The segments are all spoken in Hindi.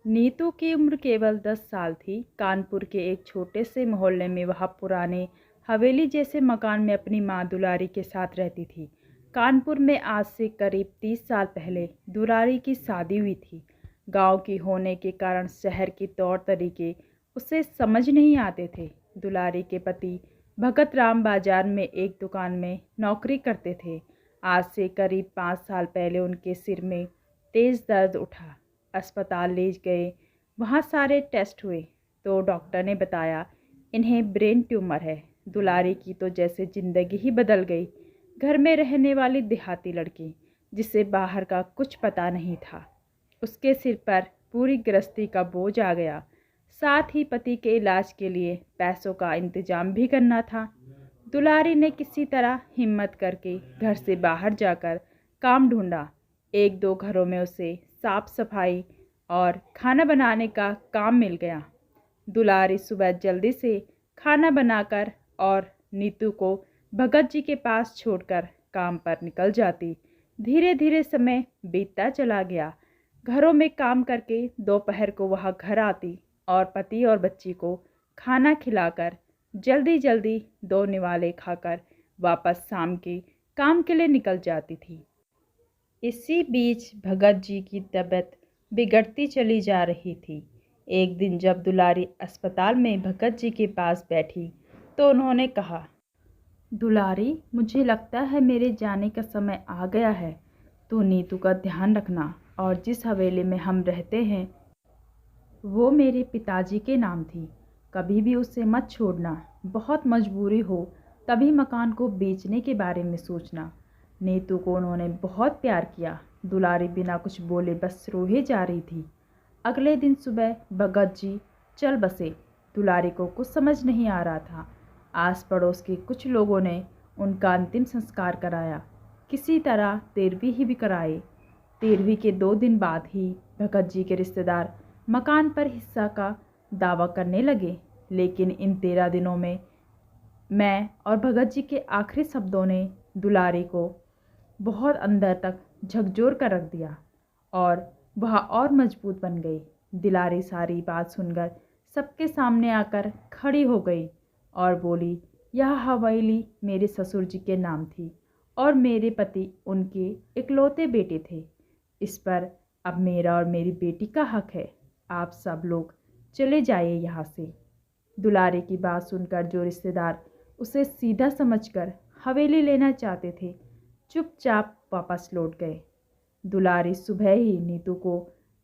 नीतू की उम्र केवल 10 साल थी। कानपुर के एक छोटे से मोहल्ले में वह पुराने हवेली जैसे मकान में अपनी माँ दुलारी के साथ रहती थी। कानपुर में आज से करीब 30 साल पहले दुलारी की शादी हुई थी। गांव की होने के कारण शहर के तौर तरीके उसे समझ नहीं आते थे। दुलारी के पति भगत राम बाजार में एक दुकान में नौकरी करते थे। आज से करीब 5 साल पहले उनके सिर में तेज दर्द उठा। अस्पताल ले गए। वहाँ सारे टेस्ट हुए तो डॉक्टर ने बताया इन्हें ब्रेन ट्यूमर है। दुलारी की तो जैसे ज़िंदगी ही बदल गई। घर में रहने वाली देहाती लड़की जिसे बाहर का कुछ पता नहीं था, उसके सिर पर पूरी गृहस्थी का बोझ आ गया। साथ ही पति के इलाज के लिए पैसों का इंतजाम भी करना था। दुलारी ने किसी तरह हिम्मत करके घर से बाहर जाकर काम ढूंढा। एक दो घरों में उसे साफ सफाई और खाना बनाने का काम मिल गया। दुलारी सुबह जल्दी से खाना बनाकर और नीतू को भगत जी के पास छोड़कर काम पर निकल जाती। धीरे धीरे समय बीतता चला गया। घरों में काम करके दोपहर को वह घर आती और पति और बच्ची को खाना खिलाकर जल्दी जल्दी दो निवाले खाकर वापस शाम के काम के लिए निकल जाती थी। इसी बीच भगत जी की तबीयत बिगड़ती चली जा रही थी। एक दिन जब दुलारी अस्पताल में भगत जी के पास बैठी तो उन्होंने कहा, दुलारी, मुझे लगता है मेरे जाने का समय आ गया है। तू नीतू का ध्यान रखना और जिस हवेली में हम रहते हैं वो मेरे पिताजी के नाम थी। कभी भी उसे मत छोड़ना। बहुत मजबूरी हो तभी मकान को बेचने के बारे में सोचना। नीतू को उन्होंने बहुत प्यार किया। दुलारी बिना कुछ बोले बस रोए जा रही थी। अगले दिन सुबह भगत जी चल बसे। दुलारी को कुछ समझ नहीं आ रहा था। आस पड़ोस के कुछ लोगों ने उनका अंतिम संस्कार कराया। किसी तरह 13वीं ही भी कराए। 13वीं के 2 दिन बाद ही भगत जी के रिश्तेदार मकान पर हिस्सा का दावा करने लगे। लेकिन इन 13 दिनों में मैं और भगत जी के आखिरी शब्दों ने दुलारी को बहुत अंदर तक झकझोर कर रख दिया और वह और मजबूत बन गई। दुलारी सारी बात सुनकर सबके सामने आकर खड़ी हो गई और बोली, यह हवेली मेरे ससुर जी के नाम थी और मेरे पति उनके इकलौते बेटे थे। इस पर अब मेरा और मेरी बेटी का हक है। आप सब लोग चले जाइए यहाँ से। दुलारी की बात सुनकर जो रिश्तेदार उसे सीधा समझकर हवेली लेना चाहते थे चुपचाप वापस लौट गए। दुलारी सुबह ही नीतू को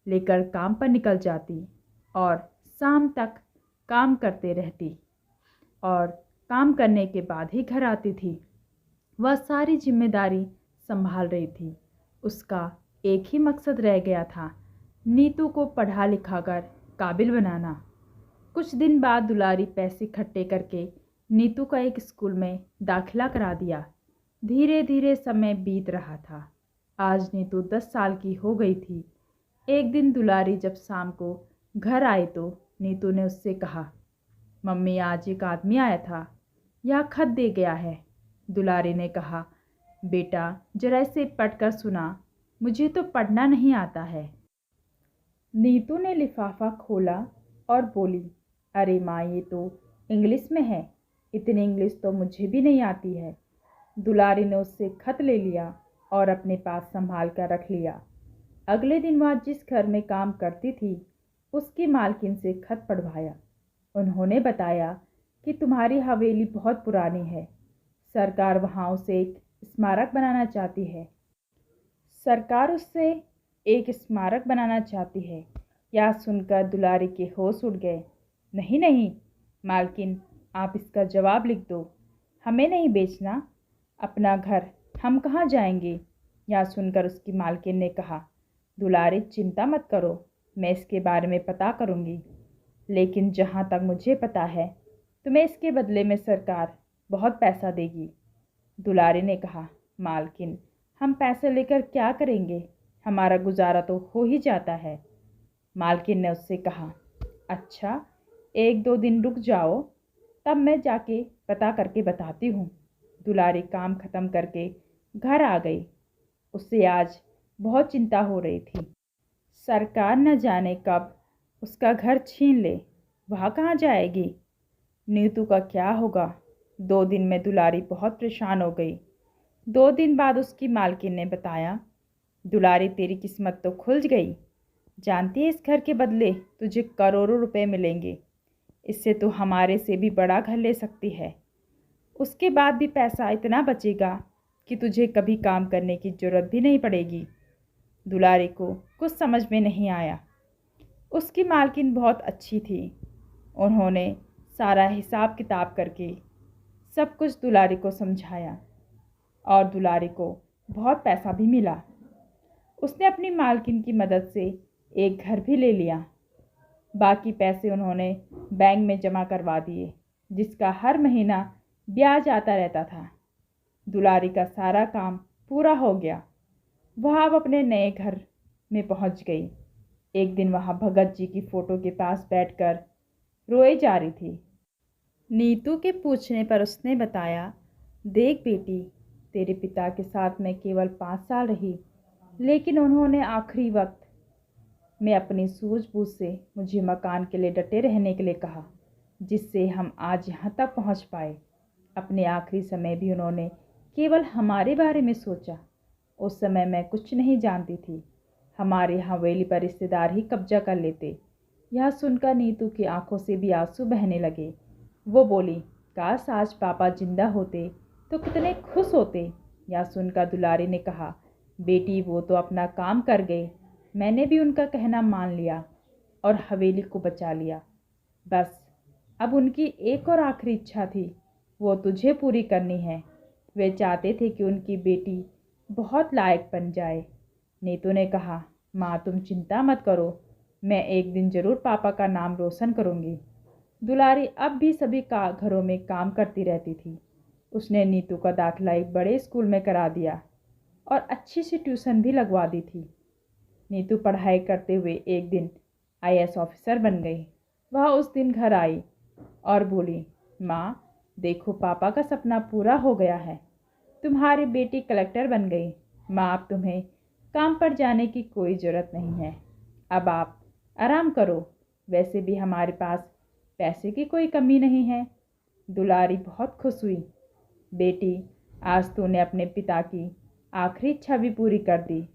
लेकर काम पर निकल जाती और शाम तक काम करते रहती और काम करने के बाद ही घर आती थी। वह सारी जिम्मेदारी संभाल रही थी। उसका एक ही मकसद रह गया था, नीतू को पढ़ा लिखाकर काबिल बनाना। कुछ दिन बाद दुलारी पैसे इकट्ठे करके नीतू का एक स्कूल में दाखिला करा दिया। धीरे धीरे समय बीत रहा था। आज नीतू 10 साल की हो गई थी। एक दिन दुलारी जब शाम को घर आई तो नीतू ने उससे कहा, मम्मी, आज एक आदमी आया था, यह खत दे गया है। दुलारी ने कहा, बेटा जरा इसे पढ़कर सुना, मुझे तो पढ़ना नहीं आता है। नीतू ने लिफाफा खोला और बोली, अरे माँ, ये तो इंग्लिश में है। इतनी इंग्लिश तो मुझे भी नहीं आती है। दुलारी ने उससे खत ले लिया और अपने पास संभाल कर रख लिया। अगले दिन वह जिस घर में काम करती थी उसकी मालकिन से खत पढ़वाया। उन्होंने बताया कि तुम्हारी हवेली बहुत पुरानी है। सरकार वहाँ उसे एक स्मारक बनाना चाहती है। सरकार उससे एक स्मारक बनाना चाहती है। यह सुनकर दुलारी के होश उड़ गए। नहीं नहीं मालकिन, आप इसका जवाब लिख दो। हमें नहीं बेचना अपना घर, हम कहाँ जाएंगे। यह सुनकर उसकी मालकिन ने कहा, दुलारी चिंता मत करो, मैं इसके बारे में पता करूँगी। लेकिन जहाँ तक मुझे पता है तुम्हें इसके बदले में सरकार बहुत पैसा देगी। दुलारी ने कहा, मालकिन, हम पैसे लेकर क्या करेंगे, हमारा गुजारा तो हो ही जाता है। मालकिन ने उससे कहा, अच्छा, 1-2 दिन रुक जाओ, तब मैं जाके पता करके बताती हूँ। दुलारी काम खत्म करके घर आ गई। उसे आज बहुत चिंता हो रही थी। सरकार न जाने कब उसका घर छीन ले, वहाँ कहाँ जाएगी? नीतू का क्या होगा? 2 दिन में दुलारी बहुत परेशान हो गई। 2 दिन बाद उसकी मालकिन ने बताया, दुलारी तेरी किस्मत तो खुल गई। जानती है इस घर के बदले तुझे करोड़ों रुपए मिलेंगे। इससे तो हमारे से भी बड़ा घर ले सकती है। उसके बाद भी पैसा इतना बचेगा कि तुझे कभी काम करने की ज़रूरत भी नहीं पड़ेगी। दुलारी को कुछ समझ में नहीं आया। उसकी मालकिन बहुत अच्छी थी। उन्होंने सारा हिसाब किताब करके सब कुछ दुलारी को समझाया और दुलारी को बहुत पैसा भी मिला। उसने अपनी मालकिन की मदद से एक घर भी ले लिया। बाकी पैसे उन्होंने बैंक में जमा करवा दिए, जिसका हर महीना ब्याज आता रहता था। दुलारी का सारा काम पूरा हो गया। वह अब अपने नए घर में पहुंच गई। एक दिन वह भगत जी की फ़ोटो के पास बैठकर रोए जा रही थी। नीतू के पूछने पर उसने बताया, देख बेटी, तेरे पिता के साथ मैं केवल 5 साल रही, लेकिन उन्होंने आखिरी वक्त में अपनी सूझबूझ से मुझे मकान के लिए डटे रहने के लिए कहा, जिससे हम आज यहाँ तक पहुँच पाए। अपने आखिरी समय भी उन्होंने केवल हमारे बारे में सोचा। उस समय मैं कुछ नहीं जानती थी। हमारी हवेली पर रिश्तेदार ही कब्जा कर लेते। यह सुनकर नीतू की आंखों से भी आंसू बहने लगे। वो बोली, काश आज पापा जिंदा होते तो कितने खुश होते। यह सुनकर दुलारी ने कहा, बेटी वो तो अपना काम कर गए, मैंने भी उनका कहना मान लिया और हवेली को बचा लिया। बस अब उनकी एक और आखिरी इच्छा थी, वो तुझे पूरी करनी है। वे चाहते थे कि उनकी बेटी बहुत लायक बन जाए। नीतू ने कहा, माँ तुम चिंता मत करो, मैं एक दिन ज़रूर पापा का नाम रोशन करूँगी। दुलारी अब भी सभी का घरों में काम करती रहती थी। उसने नीतू का दाखिला एक बड़े स्कूल में करा दिया और अच्छी सी ट्यूशन भी लगवा दी थी। नीतू पढ़ाई करते हुए एक दिन आईएएस ऑफिसर बन गई। वह उस दिन घर आई और बोली, माँ देखो पापा का सपना पूरा हो गया है, तुम्हारी बेटी कलेक्टर बन गई। माँ अब तुम्हें काम पर जाने की कोई ज़रूरत नहीं है, अब आप आराम करो। वैसे भी हमारे पास पैसे की कोई कमी नहीं है। दुलारी बहुत खुश हुई। बेटी आज तूने अपने पिता की आखिरी इच्छा भी पूरी कर दी।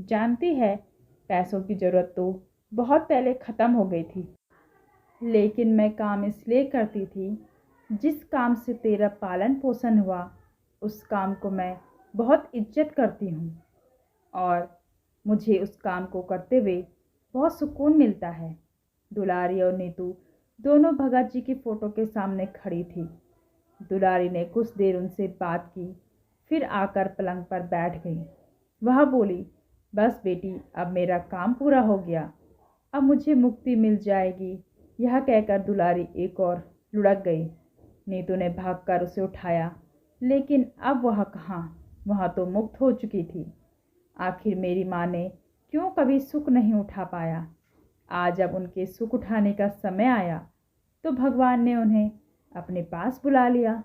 जानती है पैसों की ज़रूरत तो बहुत पहले ख़त्म हो गई थी, लेकिन मैं काम इसलिए करती थी, जिस काम से तेरा पालन पोषण हुआ उस काम को मैं बहुत इज्जत करती हूँ और मुझे उस काम को करते हुए बहुत सुकून मिलता है। दुलारी और नीतू दोनों भगत जी की फ़ोटो के सामने खड़ी थी। दुलारी ने कुछ देर उनसे बात की, फिर आकर पलंग पर बैठ गई। वह बोली, बस बेटी अब मेरा काम पूरा हो गया, अब मुझे मुक्ति मिल जाएगी। यह कहकर दुलारी एक और लुढ़क गई। नीतू ने भागकर उसे उठाया, लेकिन अब वह कहाँ, वह तो मुक्त हो चुकी थी। आखिर मेरी माँ ने क्यों कभी सुख नहीं उठा पाया। आज जब उनके सुख उठाने का समय आया तो भगवान ने उन्हें अपने पास बुला लिया।